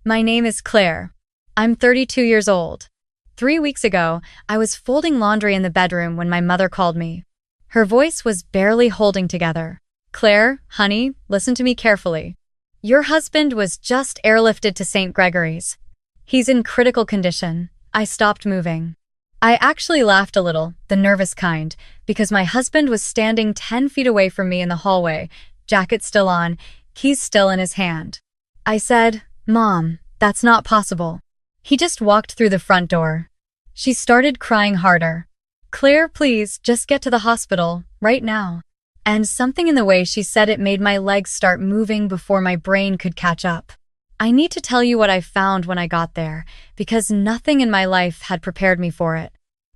My name is Claire. I'm 32 years old. 3 weeks ago, I was folding laundry in the bedroom when my mother called me. Her voice was barely holding together. Claire, honey, listen to me carefully. Your husband was just airlifted to St. Gregory's. He's in critical condition. I stopped moving. I actually laughed a little, the nervous kind, because my husband was standing 10 feet away from me in the hallway, jacket still on, keys still in his hand. I said, Mom, that's not possible. He just walked through the front door. She started crying harder. Claire, please, just get to the hospital, right now. And something in the way she said it made my legs start moving before my brain could catch up. I need to tell you what I found when I got there, because nothing in my life had prepared me for it.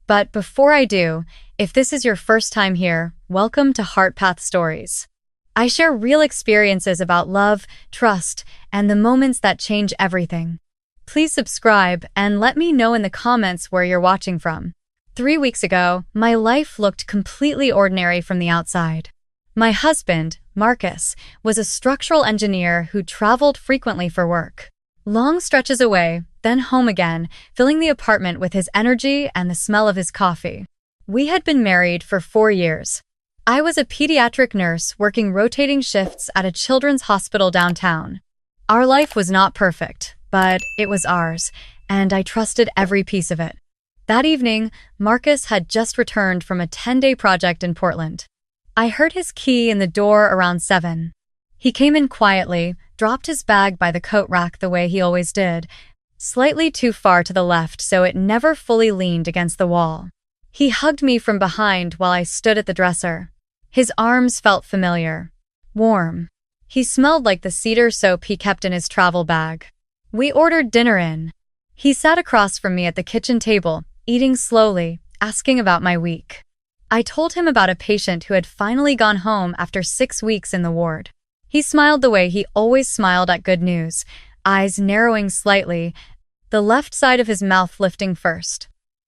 But before I do, if this is your first time here, welcome to HeartPath Stories. I share real experiences about love, trust, and the moments that change everything. Please subscribe and let me know in the comments where you're watching from. 3 weeks ago, my life looked completely ordinary from the outside. My husband, Marcus, was a structural engineer who traveled frequently for work. Long stretches away, then home again, filling the apartment with his energy and the smell of his coffee. We had been married for 4 years. I was a pediatric nurse working rotating shifts at a children's hospital downtown. Our life was not perfect, but it was ours, and I trusted every piece of it. That evening, Marcus had just returned from a 10-day project in Portland. I heard his key in the door around 7. He came in quietly, dropped his bag by the coat rack the way he always did, slightly too far to the left so it never fully leaned against the wall. He hugged me from behind while I stood at the dresser. His arms felt familiar, warm. He smelled like the cedar soap he kept in his travel bag. We ordered dinner in. He sat across from me at the kitchen table, eating slowly, asking about my week. I told him about a patient who had finally gone home after 6 weeks in the ward. He smiled the way he always smiled at good news, eyes narrowing slightly, the left side of his mouth lifting first.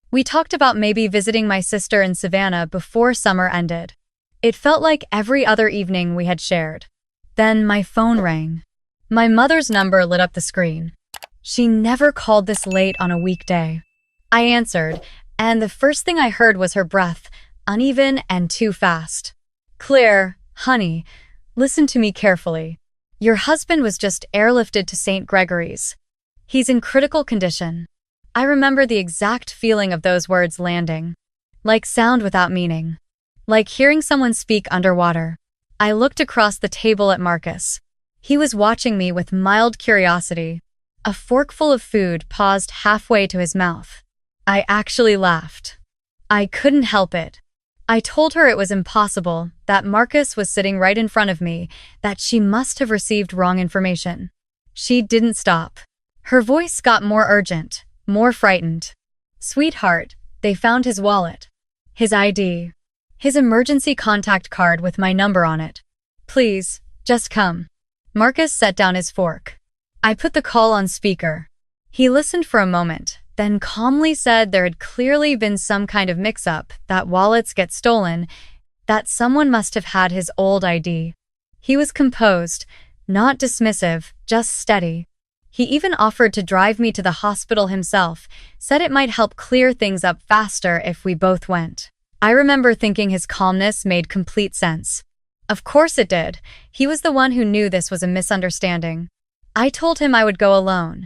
We talked about maybe visiting my sister in Savannah before summer ended. It felt like every other evening we had shared. Then my phone rang. My mother's number lit up the screen. She never called this late on a weekday. I answered, and the first thing I heard was her breath, uneven and too fast. Claire, honey, listen to me carefully. Your husband was just airlifted to St. Gregory's. He's in critical condition. I remember the exact feeling of those words landing. Like sound without meaning. Like hearing someone speak underwater. I looked across the table at Marcus. He was watching me with mild curiosity. A forkful of food paused halfway to his mouth. I actually laughed. I couldn't help it. I told her it was impossible, that Marcus was sitting right in front of me, that she must have received wrong information. She didn't stop. Her voice got more urgent, more frightened. Sweetheart, they found his wallet. His ID. His emergency contact card with my number on it. Please, just come. Marcus set down his fork. I put the call on speaker. He listened for a moment, then calmly said there had clearly been some kind of mix-up, that wallets get stolen, that someone must have had his old ID. He was composed, not dismissive, just steady. He even offered to drive me to the hospital himself, said it might help clear things up faster if we both went. I remember thinking his calmness made complete sense. Of course it did. He was the one who knew this was a misunderstanding. I told him I would go alone.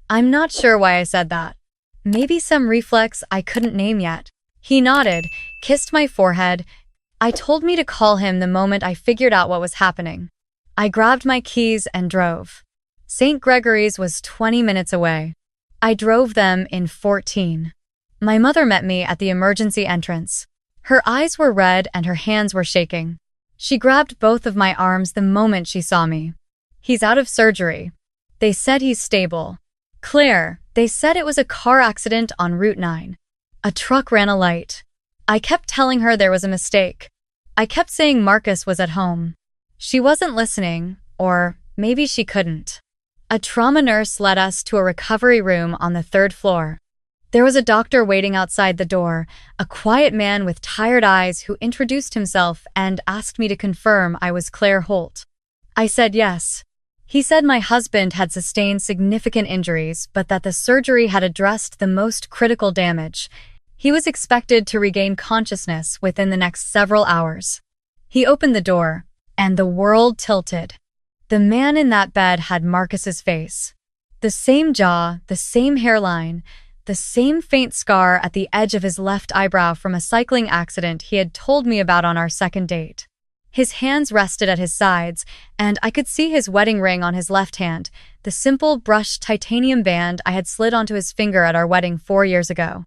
I'm not sure why I said that. Maybe some reflex I couldn't name yet. He nodded, kissed my forehead. I told me to call him the moment I figured out what was happening. I grabbed my keys and drove. St. Gregory's was 20 minutes away. I drove them in 14. My mother met me at the emergency entrance. Her eyes were red and her hands were shaking. She grabbed both of my arms the moment she saw me. He's out of surgery. They said he's stable. Claire, they said it was a car accident on Route 9. A truck ran a light. I kept telling her there was a mistake. I kept saying Marcus was at home. She wasn't listening, or maybe she couldn't. A trauma nurse led us to a recovery room on the 3rd floor. There was a doctor waiting outside the door, a quiet man with tired eyes who introduced himself and asked me to confirm I was Claire Holt. I said yes. He said my husband had sustained significant injuries, but that the surgery had addressed the most critical damage. He was expected to regain consciousness within the next several hours. He opened the door, and the world tilted. The man in that bed had Marcus's face. The same jaw, the same hairline, the same faint scar at the edge of his left eyebrow from a cycling accident he had told me about on our second date. His hands rested at his sides, and I could see his wedding ring on his left hand, the simple brushed titanium band I had slid onto his finger at our wedding 4 years ago.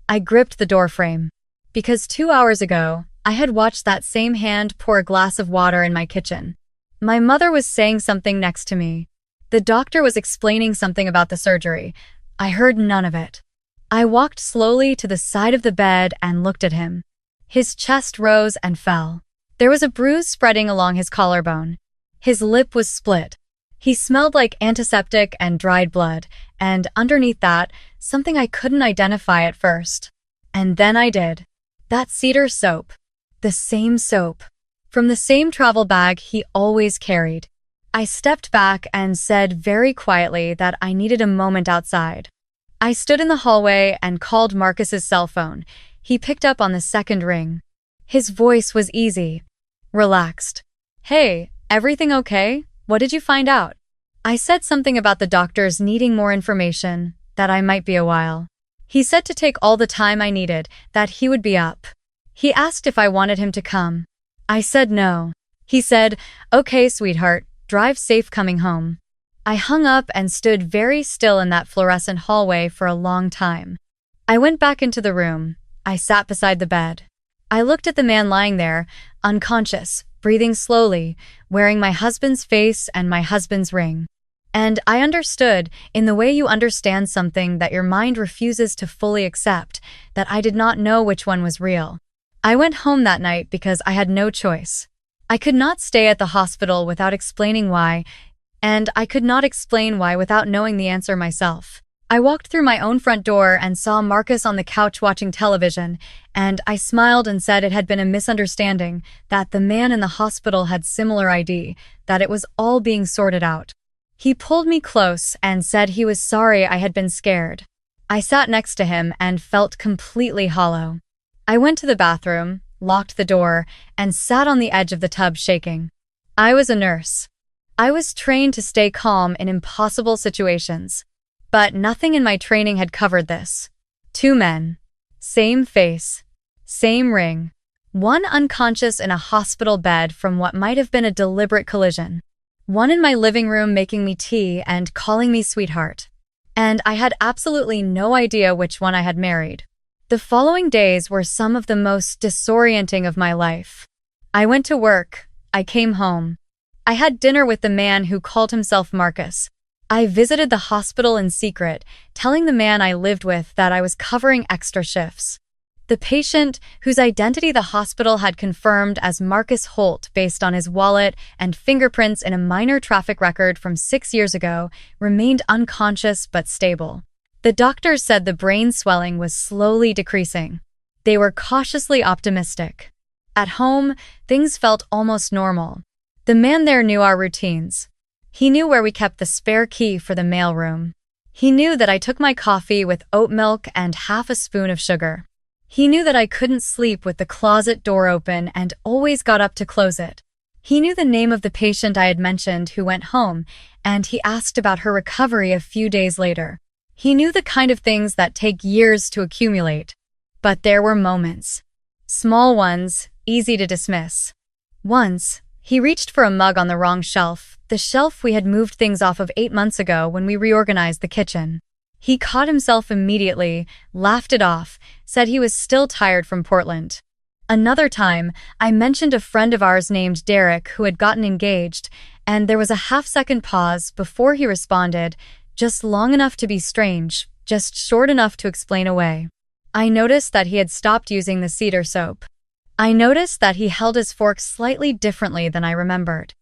I gripped the doorframe. Because 2 hours ago, I had watched that same hand pour a glass of water in my kitchen. My mother was saying something next to me. The doctor was explaining something about the surgery. I heard none of it. I walked slowly to the side of the bed and looked at him. His chest rose and fell. There was a bruise spreading along his collarbone. His lip was split. He smelled like antiseptic and dried blood, and underneath that, something I couldn't identify at first. And then I did. That cedar soap. The same soap. From the same travel bag he always carried. I stepped back and said very quietly that I needed a moment outside. I stood in the hallway and called Marcus's cell phone. He picked up on the second ring. His voice was easy, relaxed. "Hey, everything okay? What did you find out?" I said something about the doctors needing more information, that I might be a while. He said to take all the time I needed, that he would be up. He asked if I wanted him to come. I said no. He said, "Okay, sweetheart, drive safe coming home." I hung up and stood very still in that fluorescent hallway for a long time. I went back into the room. I sat beside the bed. I looked at the man lying there, unconscious, breathing slowly, wearing my husband's face and my husband's ring. And I understood, in the way you understand something that your mind refuses to fully accept, that I did not know which one was real. I went home that night because I had no choice. I could not stay at the hospital without explaining why, and I could not explain why without knowing the answer myself. I walked through my own front door and saw Marcus on the couch watching television, and I smiled and said it had been a misunderstanding, that the man in the hospital had similar ID, that it was all being sorted out. He pulled me close and said he was sorry I had been scared. I sat next to him and felt completely hollow. I went to the bathroom, locked the door, and sat on the edge of the tub shaking. I was a nurse. I was trained to stay calm in impossible situations. But nothing in my training had covered this. 2 men. Same face. Same ring. One unconscious in a hospital bed from what might have been a deliberate collision. One in my living room making me tea and calling me sweetheart. And I had absolutely no idea which one I had married. The following days were some of the most disorienting of my life. I went to work. I came home. I had dinner with the man who called himself Marcus. I visited the hospital in secret, telling the man I lived with that I was covering extra shifts. The patient, whose identity the hospital had confirmed as Marcus Holt based on his wallet and fingerprints in a minor traffic record from 6 years ago, remained unconscious but stable. The doctors said the brain swelling was slowly decreasing. They were cautiously optimistic. At home, things felt almost normal. The man there knew our routines. He knew where we kept the spare key for the mailroom. He knew that I took my coffee with oat milk and half a spoon of sugar. He knew that I couldn't sleep with the closet door open and always got up to close it. He knew the name of the patient I had mentioned who went home, and he asked about her recovery a few days later. He knew the kind of things that take years to accumulate. But there were moments. Small ones, easy to dismiss. Once, he reached for a mug on the wrong shelf, the shelf we had moved things off of 8 months ago when we reorganized the kitchen. He caught himself immediately, laughed it off, said he was still tired from Portland. Another time, I mentioned a friend of ours named Derek who had gotten engaged, and there was a half-second pause before he responded, just long enough to be strange, just short enough to explain away. I noticed that he had stopped using the cedar soap. I noticed that he held his fork slightly differently than I remembered.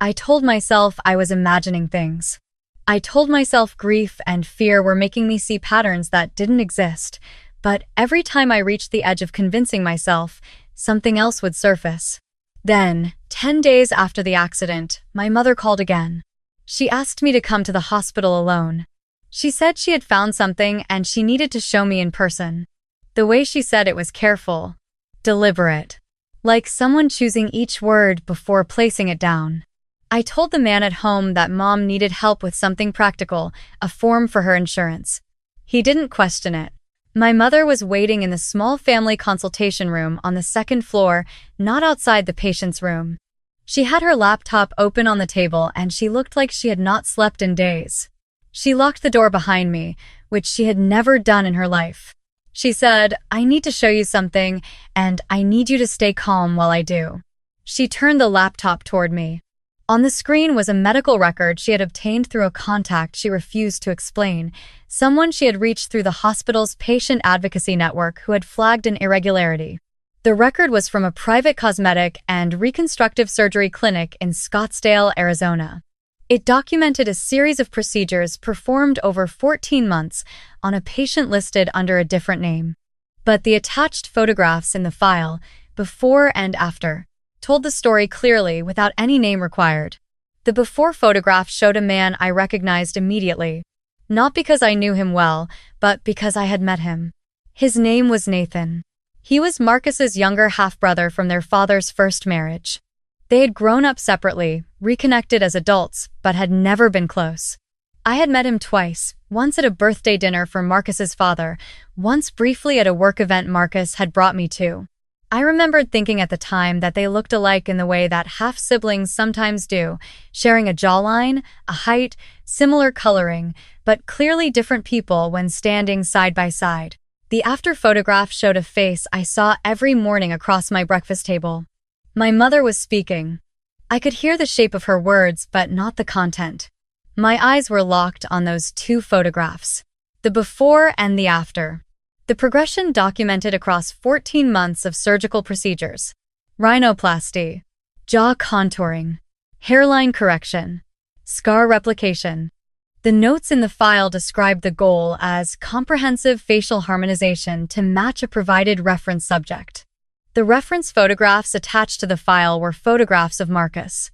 I told myself I was imagining things. I told myself grief and fear were making me see patterns that didn't exist, but every time I reached the edge of convincing myself, something else would surface. Then, 10 days after the accident, my mother called again. She asked me to come to the hospital alone. She said she had found something and she needed to show me in person. The way she said it was careful, deliberate, like someone choosing each word before placing it down. I told the man at home that Mom needed help with something practical, a form for her insurance. He didn't question it. My mother was waiting in the small family consultation room on the second floor, not outside the patient's room. She had her laptop open on the table and she looked like she had not slept in days. She locked the door behind me, which she had never done in her life. She said, "I need to show you something, and I need you to stay calm while I do." She turned the laptop toward me. On the screen was a medical record she had obtained through a contact she refused to explain, someone she had reached through the hospital's patient advocacy network who had flagged an irregularity. The record was from a private cosmetic and reconstructive surgery clinic in Scottsdale, Arizona. It documented a series of procedures performed over 14 months on a patient listed under a different name. But the attached photographs in the file, before and after, told the story clearly without any name required. The before photograph showed a man I recognized immediately, not because I knew him well, but because I had met him. His name was Nathan. He was Marcus's younger half-brother from their father's first marriage. They had grown up separately, reconnected as adults, but had never been close. I had met him twice, once at a birthday dinner for Marcus's father, once briefly at a work event Marcus had brought me to. I remembered thinking at the time that they looked alike in the way that half-siblings sometimes do, sharing a jawline, a height, similar coloring, but clearly different people when standing side by side. The after photograph showed a face I saw every morning across my breakfast table. My mother was speaking. I could hear the shape of her words, but not the content. My eyes were locked on those two photographs, the before and the after. The progression documented across 14 months of surgical procedures: rhinoplasty, jaw contouring, hairline correction, scar replication. The notes in the file described the goal as comprehensive facial harmonization to match a provided reference subject. The reference photographs attached to the file were photographs of Marcus.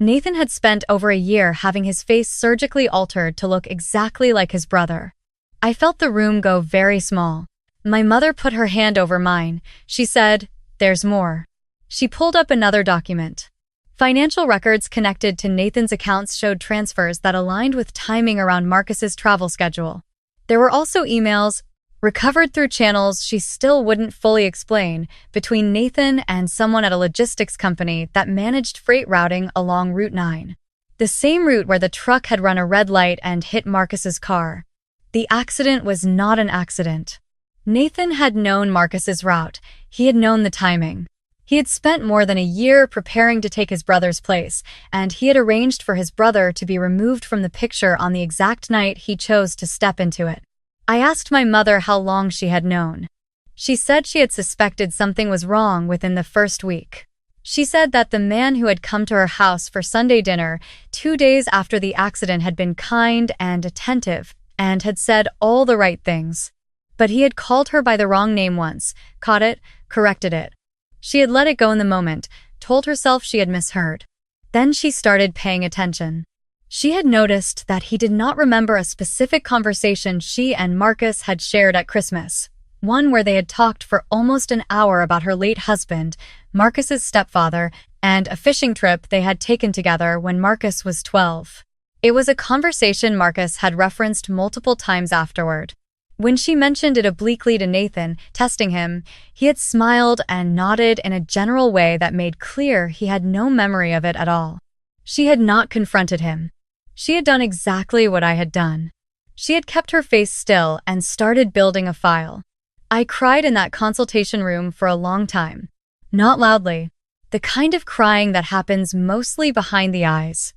Nathan had spent over a year having his face surgically altered to look exactly like his brother. I felt the room go very small. My mother put her hand over mine. She said, "There's more." She pulled up another document. Financial records connected to Nathan's accounts showed transfers that aligned with timing around Marcus's travel schedule. There were also emails, recovered through channels she still wouldn't fully explain, between Nathan and someone at a logistics company that managed freight routing along Route 9. The same route where the truck had run a red light and hit Marcus's car. The accident was not an accident. Nathan had known Marcus's route. He had known the timing. He had spent more than a year preparing to take his brother's place, and he had arranged for his brother to be removed from the picture on the exact night he chose to step into it. I asked my mother how long she had known. She said she had suspected something was wrong within the first week. She said that the man who had come to her house for Sunday dinner 2 days after the accident had been kind and attentive and had said all the right things. But he had called her by the wrong name once, caught it, corrected it. She had let it go in the moment, told herself she had misheard. Then she started paying attention. She had noticed that he did not remember a specific conversation she and Marcus had shared at Christmas, one where they had talked for almost an hour about her late husband, Marcus's stepfather, and a fishing trip they had taken together when Marcus was 12. It was a conversation Marcus had referenced multiple times afterward. When she mentioned it obliquely to Nathan, testing him, he had smiled and nodded in a general way that made clear he had no memory of it at all. She had not confronted him. She had done exactly what I had done. She had kept her face still and started building a file. I cried in that consultation room for a long time. Not loudly. The kind of crying that happens mostly behind the eyes.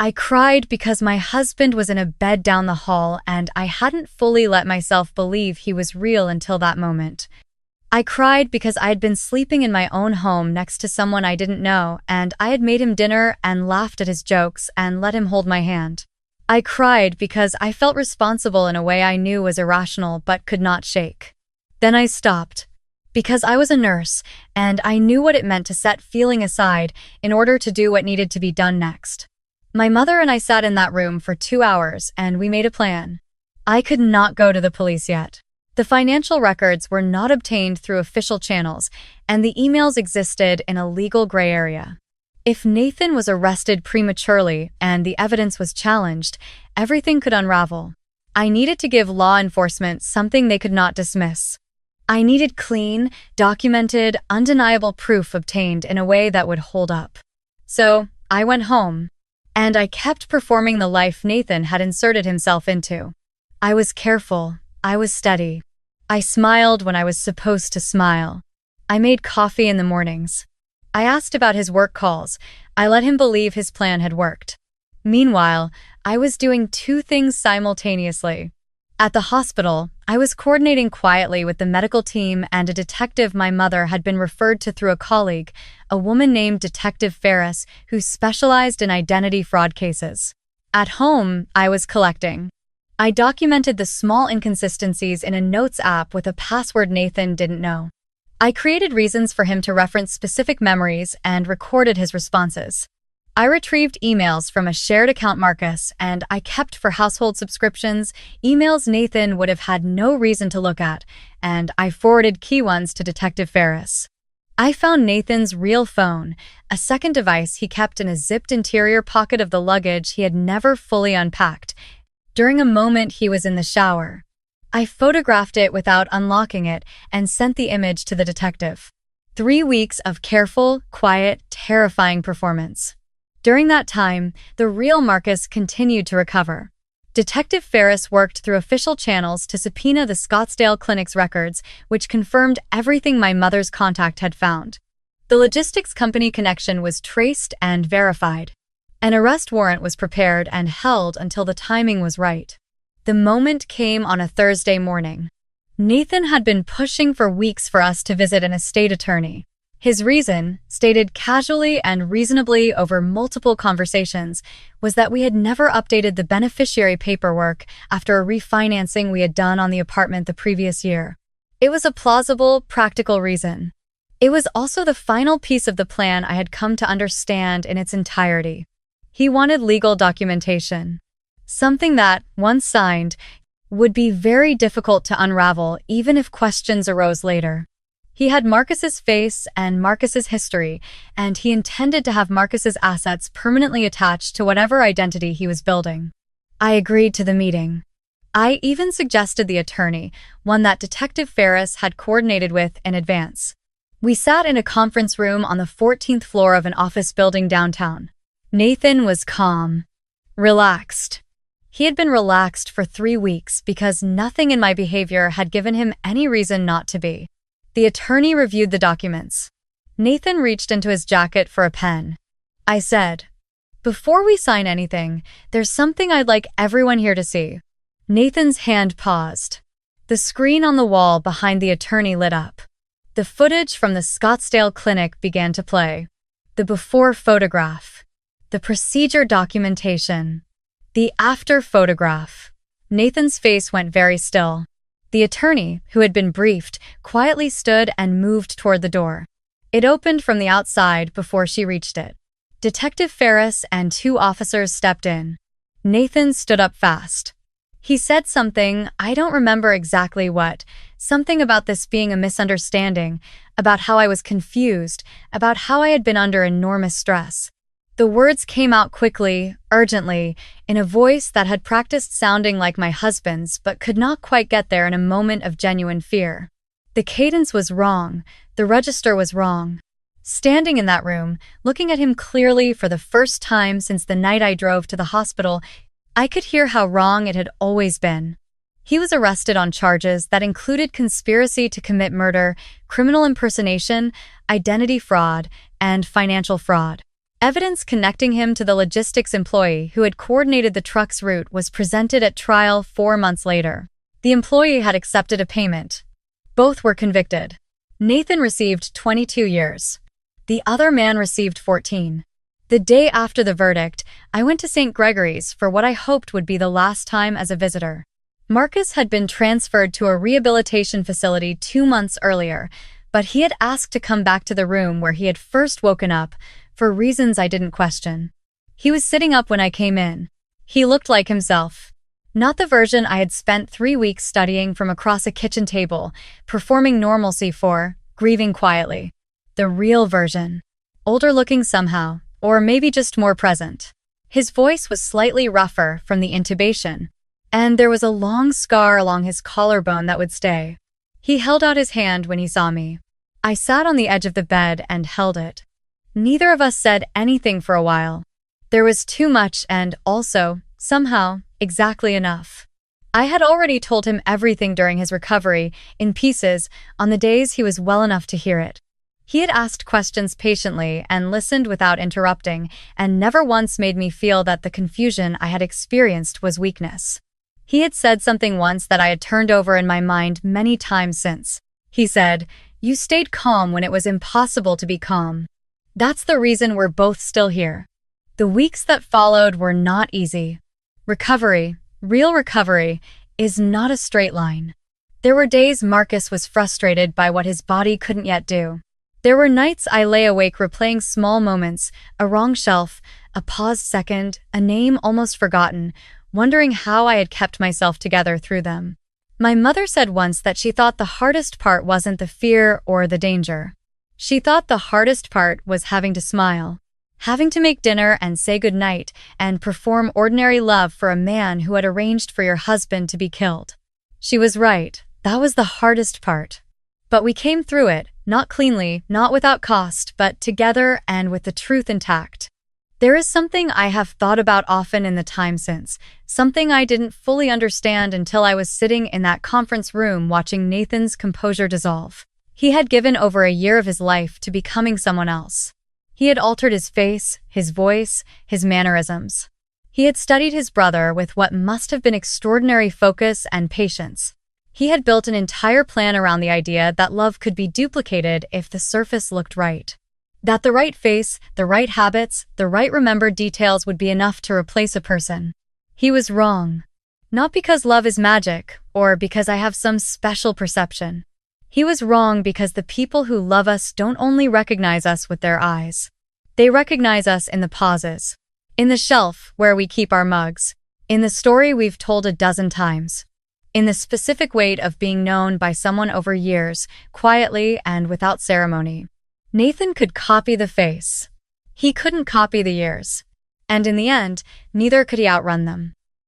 I cried because my husband was in a bed down the hall and I hadn't fully let myself believe he was real until that moment. I cried because I had been sleeping in my own home next to someone I didn't know, and I had made him dinner and laughed at his jokes and let him hold my hand. I cried because I felt responsible in a way I knew was irrational but could not shake. Then I stopped. Because I was a nurse, and I knew what it meant to set feeling aside in order to do what needed to be done next. My mother and I sat in that room for 2 hours and we made a plan. I could not go to the police yet. The financial records were not obtained through official channels, and the emails existed in a legal gray area. If Nathan was arrested prematurely and the evidence was challenged, everything could unravel. I needed to give law enforcement something they could not dismiss. I needed clean, documented, undeniable proof obtained in a way that would hold up. So, I went home, and I kept performing the life Nathan had inserted himself into. I was careful. I was steady. I smiled when I was supposed to smile. I made coffee in the mornings. I asked about his work calls. I let him believe his plan had worked. Meanwhile, I was doing two things simultaneously. At the hospital, I was coordinating quietly with the medical team and a detective my mother had been referred to through a colleague, a woman named Detective Ferris, who specialized in identity fraud cases. At home, I was collecting. I documented the small inconsistencies in a notes app with a password Nathan didn't know. I created reasons for him to reference specific memories and recorded his responses. I retrieved emails from a shared account Marcus, and I kept for household subscriptions emails Nathan would have had no reason to look at, and I forwarded key ones to Detective Ferris. I found Nathan's real phone, a second device he kept in a zipped interior pocket of the luggage he had never fully unpacked, during a moment he was in the shower. I photographed it without unlocking it and sent the image to the detective. 3 weeks of careful, quiet, terrifying performance. During that time, the real Marcus continued to recover. Detective Ferris worked through official channels to subpoena the Scottsdale Clinic's records, which confirmed everything my mother's contact had found. The logistics company connection was traced and verified. An arrest warrant was prepared and held until the timing was right. The moment came on a Thursday morning. Nathan had been pushing for weeks for us to visit an estate attorney. His reason, stated casually and reasonably over multiple conversations, was that we had never updated the beneficiary paperwork after a refinancing we had done on the apartment the previous year. It was a plausible, practical reason. It was also the final piece of the plan I had come to understand in its entirety. He wanted legal documentation. Something that, once signed, would be very difficult to unravel even if questions arose later. He had Marcus's face and Marcus's history, and he intended to have Marcus's assets permanently attached to whatever identity he was building. I agreed to the meeting. I even suggested the attorney, one that Detective Ferris had coordinated with in advance. We sat in a conference room on the 14th floor of an office building downtown. Nathan was calm, relaxed. He had been relaxed for 3 weeks because nothing in my behavior had given him any reason not to be. The attorney reviewed the documents. Nathan reached into his jacket for a pen. I said, "Before we sign anything, there's something I'd like everyone here to see." Nathan's hand paused. The screen on the wall behind the attorney lit up. The footage from the Scottsdale Clinic began to play. The before photograph. The procedure documentation. The after photograph. Nathan's face went very still. The attorney, who had been briefed, quietly stood and moved toward the door. It opened from the outside before she reached it. Detective Ferris and 2 officers stepped in. Nathan stood up fast. He said something, I don't remember exactly what, something about this being a misunderstanding, about how I was confused, about how I had been under enormous stress. The words came out quickly, urgently, in a voice that had practiced sounding like my husband's but could not quite get there in a moment of genuine fear. The cadence was wrong. The register was wrong. Standing in that room, looking at him clearly for the first time since the night I drove to the hospital, I could hear how wrong it had always been. He was arrested on charges that included conspiracy to commit murder, criminal impersonation, identity fraud, and financial fraud. Evidence connecting him to the logistics employee who had coordinated the truck's route was presented at trial 4 months later. The employee had accepted a payment. Both were convicted. Nathan received 22 years. The other man received 14. The day after the verdict, I went to St. Gregory's for what I hoped would be the last time as a visitor. Marcus had been transferred to a rehabilitation facility 2 months earlier, but he had asked to come back to the room where he had first woken up, for reasons I didn't question. He was sitting up when I came in. He looked like himself. Not the version I had spent 3 weeks studying from across a kitchen table, performing normalcy for, grieving quietly. The real version. Older looking somehow, or maybe just more present. His voice was slightly rougher from the intubation, and there was a long scar along his collarbone that would stay. He held out his hand when he saw me. I sat on the edge of the bed and held it. Neither of us said anything for a while. There was too much and also, somehow, exactly enough. I had already told him everything during his recovery, in pieces, on the days he was well enough to hear it. He had asked questions patiently and listened without interrupting, and never once made me feel that the confusion I had experienced was weakness. He had said something once that I had turned over in my mind many times since. He said, "You stayed calm when it was impossible to be calm. That's the reason we're both still here." The weeks that followed were not easy. Recovery, real recovery, is not a straight line. There were days Marcus was frustrated by what his body couldn't yet do. There were nights I lay awake replaying small moments, a wrong shelf, a paused second, a name almost forgotten, wondering how I had kept myself together through them. My mother said once that she thought the hardest part wasn't the fear or the danger. She thought the hardest part was having to smile. Having to make dinner and say goodnight and perform ordinary love for a man who had arranged for your husband to be killed. She was right, that was the hardest part. But we came through it, not cleanly, not without cost, but together and with the truth intact. There is something I have thought about often in the time since, something I didn't fully understand until I was sitting in that conference room watching Nathan's composure dissolve. He had given over a year of his life to becoming someone else. He had altered his face, his voice, his mannerisms. He had studied his brother with what must have been extraordinary focus and patience. He had built an entire plan around the idea that love could be duplicated if the surface looked right. That the right face, the right habits, the right remembered details would be enough to replace a person. He was wrong. Not because love is magic, or because I have some special perception. He was wrong because the people who love us don't only recognize us with their eyes. They recognize us in the pauses. In the shelf where we keep our mugs. In the story we've told a dozen times. In the specific weight of being known by someone over years, quietly and without ceremony. Nathan could copy the face. He couldn't copy the years. And in the end, neither could he outrun them.